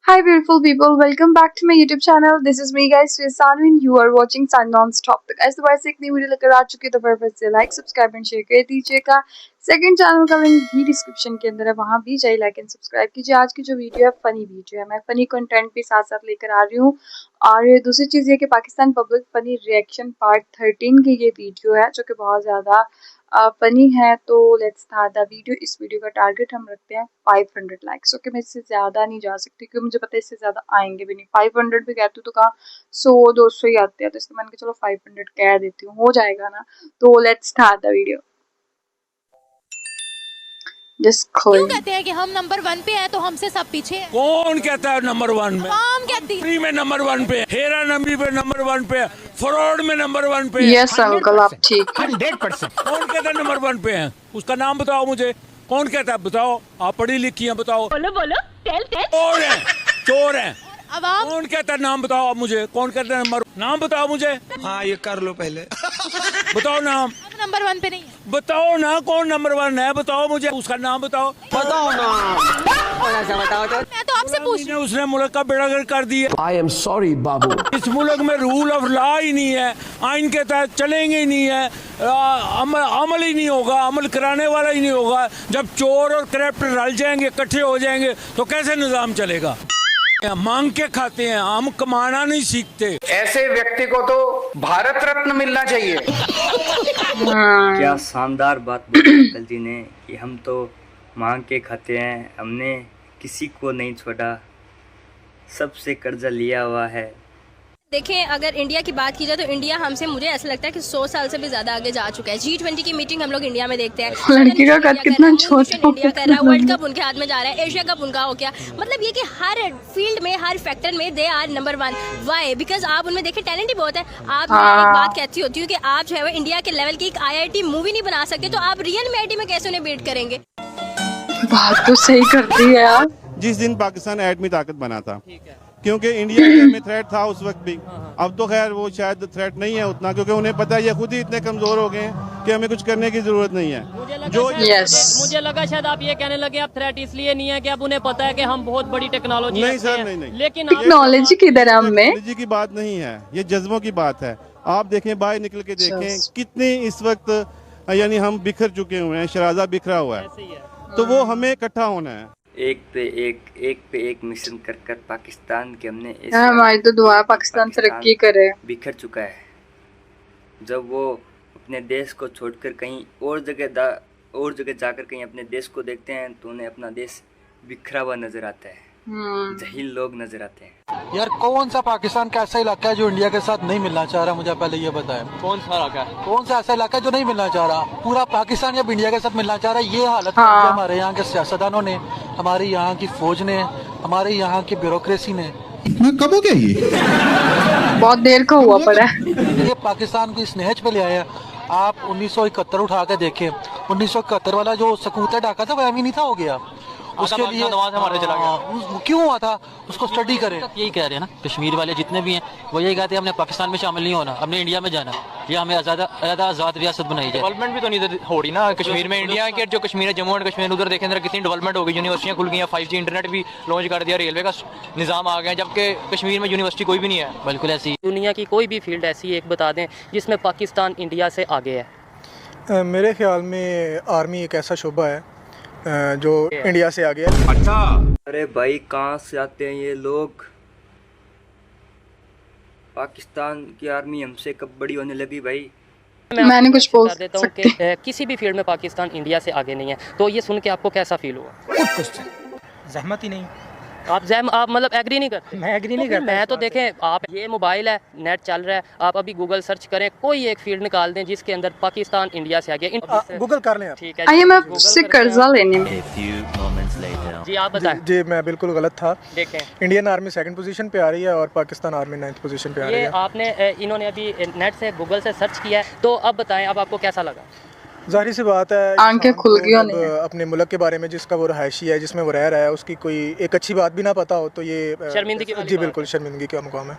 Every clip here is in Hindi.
Hi beautiful people, welcome back to my YouTube channel. This is me guys, Sanu and you are watching Sun Non-Stop. तो guys दोबारा से एक नई वीडियो लेकर आ चुकी है, तो फटाफट से लाइक सब्सक्राइब एंड शेयर कर दीजिएगा। सेकंड चैनल का लिंक भी डिस्क्रिप्शन के अंदर है, वहाँ भी जाइए लाइक एंड सब्सक्राइब कीजिए। आज की जो वीडियो है फनी वीडियो है, मैं फनी कंटेंट भी साथ साथ लेकर आ रही हूँ। और दूसरी चीज़ ये कि Pakistan public funny reaction part 13 की ये वीडियो है जो कि बहुत ज़्यादा फनी है। तो लेट्स स्टार्ट द वीडियो। इस वीडियो का टारगेट हम रखते हैं 500 लाइक्स। ओके, मैं इससे ज़्यादा नहीं जा सकती क्योंकि मुझे पता है इससे ज़्यादा आएंगे भी नहीं। 500 भी कहती हूँ तो कहाँ 100-200 ही आते हैं, तो इसलिए मैंने कहा चलो 500 कह देती हूँ, हो जाएगा ना। तो लेट्स स्टार्ट द वीडियो। क्यों कहते हैं कि हम नंबर 1 पे हैं तो हमसे सब पीछे हैं? कौन कहता है नंबर 1 में? आम कहती फ्री में नंबर 1 पे, हेरा नंबी पे नंबर 1 पे, फ्रॉड में नंबर 1 पे। यस अंकल, आप ठीक। 100%। कौन कहता है नंबर 1 पे है? उसका नाम बताओ मुझे, कौन कहता है? बताओ, आप पढ़ी लिखी हैं, बताओ। बोलो बोलो, टेल टेल। चोर है, चोर है। अब आप कौन कहता है? नाम बताओ आप मुझे, कौन कहता है नंबर? नाम बताओ मुझे। हाँ, ये कर लो पहले। बताओ नाम। नंबर 1 पे नहीं है। बताओ ना कौन नंबर 1 है, बताओ मुझे, उसका नाम बताओ। बताओ ना, बताओ तो। मैं तो आपसे पूछ रही हूँ। उसने मुल्क का बेड़ा गर्क कर दिया। आई एम सॉरी बाबू। इस मुल्क में रूल ऑफ लॉ ही नहीं है, आइन के तहत चलेंगे ही नहीं है, अमल ही नहीं होगा, अमल कराने वाला ही नहीं होगा। जब चोर और करप्ट रल जाएंगे, इकट्ठे हो जाएंगे, तो कैसे निजाम चलेगा? मांग के खाते हैं, हम कमाना नहीं सीखते। ऐसे व्यक्ति को तो भारत रत्न मिलना चाहिए। क्या शानदार बात बोली अंकल जी ने कि हम तो मांग के खाते हैं, हमने किसी को नहीं छोड़ा, सबसे कर्जा लिया हुआ है। देखें, अगर इंडिया की बात की जाए तो इंडिया हमसे, मुझे ऐसा लगता है कि 100 साल से भी ज्यादा आगे जा चुका है। G20 की मीटिंग हम लोग इंडिया में देखते हैं। लड़की का कद कितना छोटा इंडिया कर रहा है, वर्ल्ड कप उनके हाथ में जा रहा है, एशिया कप उनका हो गया। मतलब ये कि हर फील्ड में, हर फैक्टर में they are number 1। Why? Because आप उनमें देखें टैलेंट ही बहुत है। आप मैं एक बात कहती होती हूँ कि आप जो है वो इंडिया के लेवल की एक IIT मूवी नहीं बना सकते, तो आप रियल में IIT में कैसे उन्हें बीट करेंगे? बात तो सही करती है यार। जिस दिन पाकिस्तान एटमी ताकत बना था, क्योंकि इंडिया में थ्रेट था उस वक्त भी। अब तो खैर वो शायद थ्रेट नहीं है उतना, क्योंकि उन्हें पता है ये खुद ही इतने कमजोर हो गए हैं कि हमें कुछ करने की जरूरत नहीं है। मुझे लगा शायद आप ये कहने लगे अब थ्रेट इसलिए नहीं है कि अब उन्हें पता है कि हम बहुत बड़ी टेक्नोलॉजी नहीं सर, नहीं। लेकिन टेक्नोलॉजी किधर है? हमें टेक्नोलॉजी की बात नहीं है, ये जज्बों की बात है। आप देखें, बाहर निकल के देखें कितने इस वक्त यानी हम बिखर चुके हुए हैं, शराजा बिखरा हुआ है। तो वो हमें इकट्ठा होना है। एक पे एक मिशन कर कर पाकिस्तान के हमने हमारी तो दुआ है पाकिस्तान तरक्की करे। बिखर चुका है। जब वो अपने देश को छोड़कर कहीं और जगह जाकर कहीं अपने देश को देखते हैं तो उन्हें अपना देश बिखरा हुआ नजर आता है, जहील लोग नजर आते हैं। यार कौन सा पाकिस्तान का ऐसा इलाका है जो इंडिया के साथ नहीं मिलना चाह रहा? मुझे पहले ये बताएं, कौन सा इलाका है? कौन सा ऐसा इलाका है जो नहीं मिलना चाह रहा? पूरा पाकिस्तान जब इंडिया के साथ मिलना चाह रहा है, ये हालत हमारे यहाँ के सियासतदानों ने, हमारी यहाँ की फौज ने, हमारे यहाँ की ब्यूरोक्रेसी ने। कब हो गया ये? बहुत देर का हुआ पड़ा है। ये पाकिस्तान को इस नहज पे ले आए हैं। आप 1971 उठा के देखें, 1971 वाला जो सकूत डाका था वो अभी नहीं था, हो गया। उसके लिए हमारे चला गया। क्यों हुआ था उसको स्टडी करें। यही कह रहे हैं ना, कश्मीर वाले जितने भी हैं वो यही कहते हैं हमने पाकिस्तान में शामिल नहीं होना, हमने इंडिया में जाना, या हमें आज़ाद रियासत बनाई जाए। डेवलपमेंट भी तो नहीं हो रही ना कश्मीर में। इंडिया के जो कश्मीर है, जम्मू एंड कश्मीर, उधर देखें जरा कितनी डेवलपमेंट हो गई, यूनिवर्सिटियाँ खुल गई हैं, 5G इंटरनेट भी लॉन्च कर दिया, रेलवे का निज़ाम आ गया, जबकि कश्मीर में यूनिवर्सिटी कोई भी नहीं है। बिल्कुल ऐसी दुनिया की कोई भी फील्ड ऐसी एक बता दें जिसमें पाकिस्तान इंडिया से आगे है। मेरे ख्याल में आर्मी एक ऐसा शोबा है जो इंडिया से आ गया। अच्छा, अरे भाई कहाँ से आते हैं ये लोग? पाकिस्तान की आर्मी हमसे कब बड़ी होने लगी भाई? मैंने कुछ बोल देता हूँ कि किसी भी फील्ड में पाकिस्तान इंडिया से आगे नहीं है। तो ये सुन के आपको कैसा फील हुआ? जहमत ही नहीं। आप मतलब एग्री नहीं करते? मैं एग्री नहीं करता। मैं तो देखें, आप ये मोबाइल है, नेट चल रहा है, आप अभी गूगल सर्च करें, कोई एक फील्ड निकाल दें जिसके अंदर पाकिस्तान इंडिया से आगे। गूगल कर लें। ठीक है, IMF से कर्जा लेने में। जी आप बताएं। जी मैं बिल्कुल गलत था। देखें, इंडियन आर्मी 2nd पोजीशन पे आ रही है और पाकिस्तान आर्मी 9th पोजीशन पे आ रही ये है। आपने इन्होंने अभी नेट से, गूगल से सर्च किया है, तो अब बताएं अब आपको कैसा लगा? जाहिर सी बात है, आंखें खुल गई होनी है। अपने मुल्क के बारे में जिसका वो रहायशी है, जिसमें वो रह रहा है, उसकी कोई एक अच्छी बात भी ना पता हो तो ये शर्मिंदगी वाली जी बात बिल्कुल शर्मिंदगी का मुकाम है।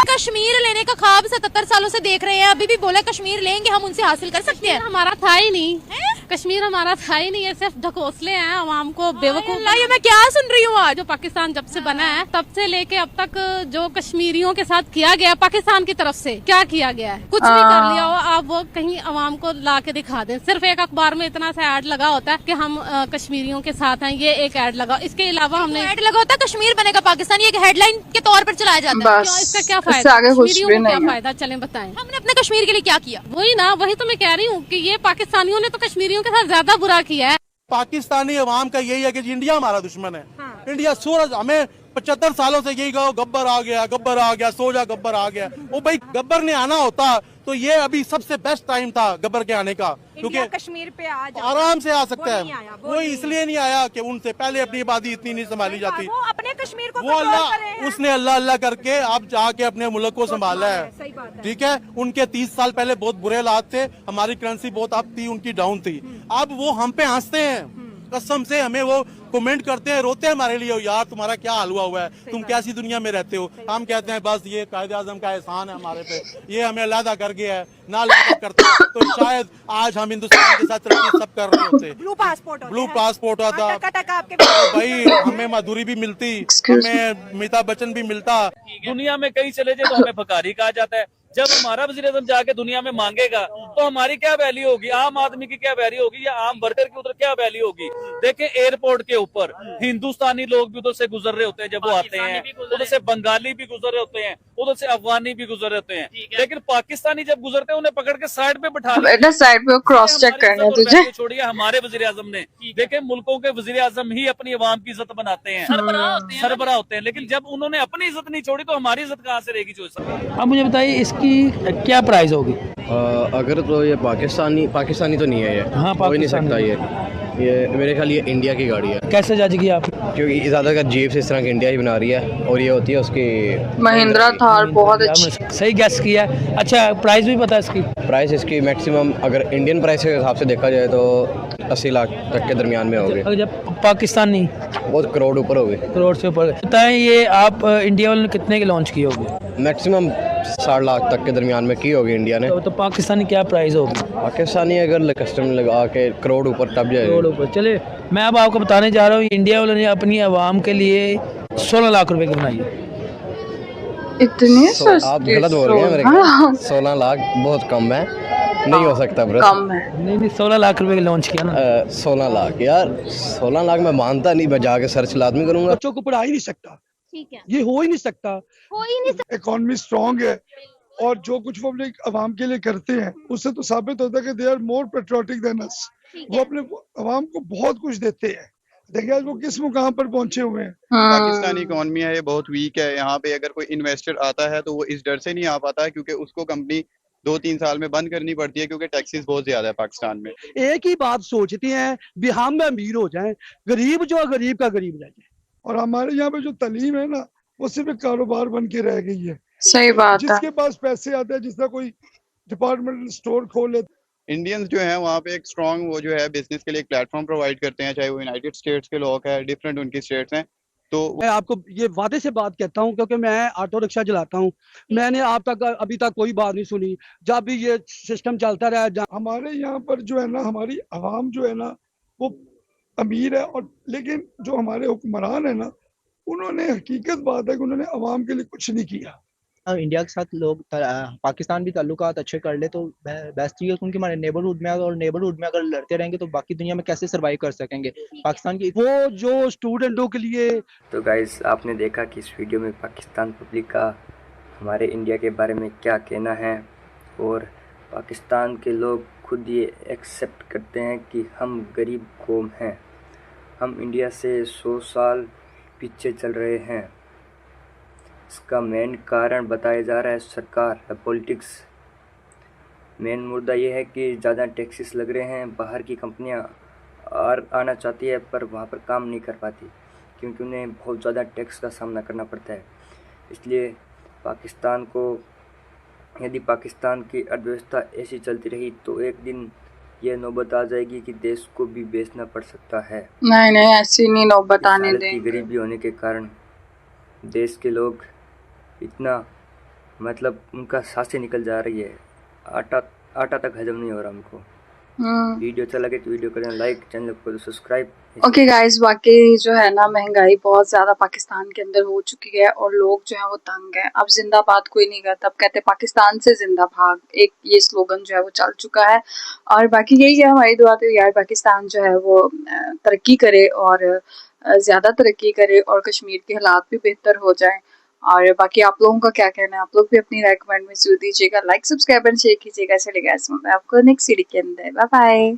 कश्मीर लेने का ख्वाब 77 सालों से देख रहे हैं, अभी भी बोला कश्मीर लेंगे हम, उनसे हासिल कर सकते हैं? हमारा था ही नहीं है? कश्मीर हमारा था ही नहीं है, सिर्फ ढकोसले हैं आवाम को बेवकूफ। ये मैं क्या सुन रही हूँ आज? जो पाकिस्तान जब से बना है तब से लेके अब तक जो कश्मीरियों के साथ किया गया पाकिस्तान की तरफ से, क्या किया गया है? कुछ भी कर लिया हो आप, वो कहीं आवाम को ला के दिखा दें। सिर्फ एक अखबार में इतना सा ऐड लगा होता है कि हम कश्मीरियों के साथ हैं, ये एक ऐड लगा। इसके अलावा हमने ऐड लगा होता है कश्मीर बनेगा पाकिस्तान, ये एक हेडलाइन के तौर पर चलाया जाता है। बस इसका क्या इससे फायदा? आगे कुछ कश्मीरियों भी को क्या नहीं है। फायदा? चलें बताएं। हमने अपने कश्मीर के लिए क्या किया? वही ना, वही तो मैं कह रही हूँ कि ये पाकिस्तानियों ने तो कश्मीरियों के साथ ज्यादा बुरा किया है। पाकिस्तानी अवाम का यही है कि इंडिया हमारा दुश्मन है। इंडिया सूरज हमें 75 सालों से यही कहो गब्बर आ गया, गब्बर आ गया, सो जा गब्बर आ गया। वो भाई गब्बर ने आना होता तो ये अभी सबसे बेस्ट टाइम था गब्बर के आने का, क्योंकि कश्मीर पे आराम से आ सकता है। वो इसलिए नहीं आया कि उनसे पहले अपनी आबादी इतनी नहीं संभाली जाती। वो अपने कश्मीर को वो अल्लाह, उसने अल्लाह अल्लाह करके अब जाके अपने मुल्क को संभाला है। ठीक है, उनके 30 साल पहले बहुत बुरे हालात थे, हमारी करेंसी बहुत अप थी, उनकी डाउन थी। अब वो हम पे हंसते हैं, कसम से हमें वो कमेंट करते हैं, रोते हैं हमारे लिए, यार तुम्हारा क्या हाल हुआ है, तुम कैसी दुनिया में रहते हो। हम कहते हैं बस ये कायदे आजम का एहसान है हमारे पे, ये हमें अलहदा कर गया है, ना अलहदा करते तो शायद आज हम हिंदुस्तान के साथ तरक्की सब कर रहे होते। ब्लू पासपोर्ट आता आपके तो भाई हमें मधुरी भी मिलती, हमें अमिताभ बच्चन भी मिलता। दुनिया में कहीं चले जाए तो हमें भकारी कहा जाता है। जब हमारा वज़ीर आज़म जाके दुनिया में मांगेगा तो हमारी क्या वैल्यू होगी, आम आदमी की क्या वैल्यू होगी, या आम वर्कर की उधर क्या वैल्यू होगी। देखें एयरपोर्ट के ऊपर हिंदुस्तानी लोग भी उधर से गुजर रहे होते हैं, जब वो आते हैं उधर से बंगाली भी गुजर रहे होते हैं, उधर से अफगानी भी गुजर रहे होते हैं, लेकिन पाकिस्तानी जब गुजरते हैं उन्हें पकड़ के साइड पे बैठा बेटा साइड पे क्रॉस चेक करना तुझे। छोड़िए हमारे वज़ीर आज़म ने, देखें मुल्कों के वज़ीर आज़म ही अपनी अवाम की इज्जत बनाते हैं, सरबराह होते हैं, लेकिन जब उन्होंने अपनी इज्जत नहीं छोड़ी तो हमारी इज्जत कहाँ से रहेगी। जो अब मुझे बताइए इसकी क्या प्राइस होगी? अगर तो ये पाकिस्तानी तो नहीं है, ये हाँ, हो ही नहीं सकता। ये मेरे ख्याल ये इंडिया की गाड़ी है। कैसे जज किया आप? क्योंकि ज़्यादातर जीप से इस तरह की इंडिया ही बना रही है, और ये होती है उसकी महिंद्रा थार, बहुत अच्छी। सही गैस किया। अच्छा प्राइस भी पता है इसकी? प्राइस इसकी मैक्सिमम अगर इंडियन प्राइस के हिसाब से देखा जाए तो 80 लाख तक के दरमियान में होगी। अगर जब पाकिस्तानी बहुत करोड़ ऊपर होगी। करोड़ से ऊपर। बताएं ये आप इंडिया वाले ने कितने की लॉन्च की होगी? मैक्सिमम 60 लाख तक के दरमियान में की होगी इंडिया ने। तो पाकिस्तानी क्या प्राइस होगी? पाकिस्तानी अगर कस्टम लगा के करोड़ ऊपर तब जाएगा। करोड़ ऊपर। चले मैं अब आपको बताने जा रहा हूँ, इंडिया वालों ने अपनी आवाम के लिए 16 लाख रुपए की बनाई है। इतने आप गलत बोल रहे हैं मेरे ख्याल। 16 लाख बहुत कम है, नहीं हो सकता ब्रो। कम है। नहीं 16 लाख रुपए की लॉन्च किया ना। 16 लाख यार, 16 लाख मैं मानता नहीं, मैं जाके सर्च लाजमी करूंगा। बच्चों को पढ़ा ही नहीं सकता, ठीक है, ये हो ही नहीं सकता। हो ही नहीं सकता। इकोनॉमी स्ट्रांग है और जो कुछ वो अपने अवाम के लिए करते हैं उससे तो साबित होता है कि they are more patriotic than us. वो अपने अवाम को बहुत कुछ देते हैं। देखिए आज वो किस मुकाम पर पहुंचे हुए हैं। पाकिस्तानी इकोनॉमी है ये बहुत वीक है। यहाँ पे अगर कोई इन्वेस्टर आता है तो वो इस डर से नहीं आ पाता है क्योंकि उसको कंपनी 2-3 साल में बंद करनी पड़ती है क्योंकि टैक्सेस बहुत ज्यादा है पाकिस्तान में। एक ही बात सोचते हैं भी हम अमीर हो जाएं, गरीब जो गरीब का गरीब रह जाए। और हमारे यहाँ पे जो तालीम है ना वो सिर्फ एक कारोबार बन के रह गई है। सही बात है। जिसके पास पैसे आते हैं, जिसका कोई डिपार्टमेंटल स्टोर खोल लेते। इंडियंस जो है वहाँ पे एक स्ट्रॉन्ग वो जो है बिजनेस के लिए एक प्लेटफॉर्म प्रोवाइड करते हैं, चाहे वो यूनाइटेड स्टेट्स के लोग हैं, डिफरेंट उनकी स्टेट्स हैं। तो मैं आपको ये वादे से बात कहता हूँ क्योंकि मैं ऑटो रिक्शा चलाता हूँ। मैंने अभी तक कोई बात नहीं सुनी। जब भी ये सिस्टम चलता रहा, हमारे यहाँ पर जो है ना हमारी आवाम जो है ना वो अमीर है, और लेकिन जो हमारे हुक्मरान है ना उन्होंने हकीकत बात है कि उन्होंने आवाम के लिए कुछ नहीं किया। इंडिया के साथ लोग पाकिस्तान भी ताल्लुकात अच्छे कर ले तो बेस्ट चीज़ है, क्योंकि हमारे नेबरहुड में और नेबरहुड में अगर लड़ते रहेंगे तो बाकी दुनिया में कैसे सर्वाइव कर सकेंगे। पाकिस्तान की वो जो स्टूडेंटों के लिए। तो गाइस आपने देखा कि इस वीडियो में पाकिस्तान पब्लिक का हमारे इंडिया के बारे में क्या कहना है, और पाकिस्तान के लोग खुद ये एक्सेप्ट करते हैं कि हम गरीब कौम हैं, हम इंडिया से 100 साल पीछे चल रहे हैं। इसका मेन कारण बताया जा रहा है सरकार, पॉलिटिक्स। मेन मुद्दा ये है कि ज़्यादा टैक्सेस लग रहे हैं, बाहर की कंपनियां आना चाहती है पर वहाँ पर काम नहीं कर पाती क्योंकि उन्हें बहुत ज़्यादा टैक्स का सामना करना पड़ता है। इसलिए पाकिस्तान को, यदि पाकिस्तान की अर्थव्यवस्था ऐसी चलती रही तो एक दिन ये नौबत आ जाएगी कि देश को भी बेचना पड़ सकता है। नहीं ऐसी नहीं नौबत आने देंगे। गरीबी होने के कारण देश के लोग इतना मतलब उनका सांसें निकल जा रही है, आटा तक हजम नहीं हो रहा उनको। वीडियो अच्छा लगे तो वीडियो करें लाइक, चैनल को सब्सक्राइब। ओके गाइस, बाकी जो है ना महंगाई बहुत ज्यादा पाकिस्तान के अंदर हो चुकी है और लोग जो है वो तंग है। अब जिंदाबाद कोई नहीं करता, अब कहते हैं पाकिस्तान से जिंदा भाग, एक ये स्लोगन जो है वो चल चुका है। और बाकी यही है हमारी दुआ, तो यार पाकिस्तान जो है वो तरक्की करे और ज्यादा तरक्की करे और कश्मीर के हालात भी बेहतर हो जाए। और बाकी आप लोगों का क्या कहना है, आप लोग भी अपनी राय कमेंट में जरूर दीजिएगा। लाइक, सब्सक्राइब एंड शेयर कीजिएगा। चलेगा इसमें आपको नेक्स्ट सीरीज के अंदर। Bye bye.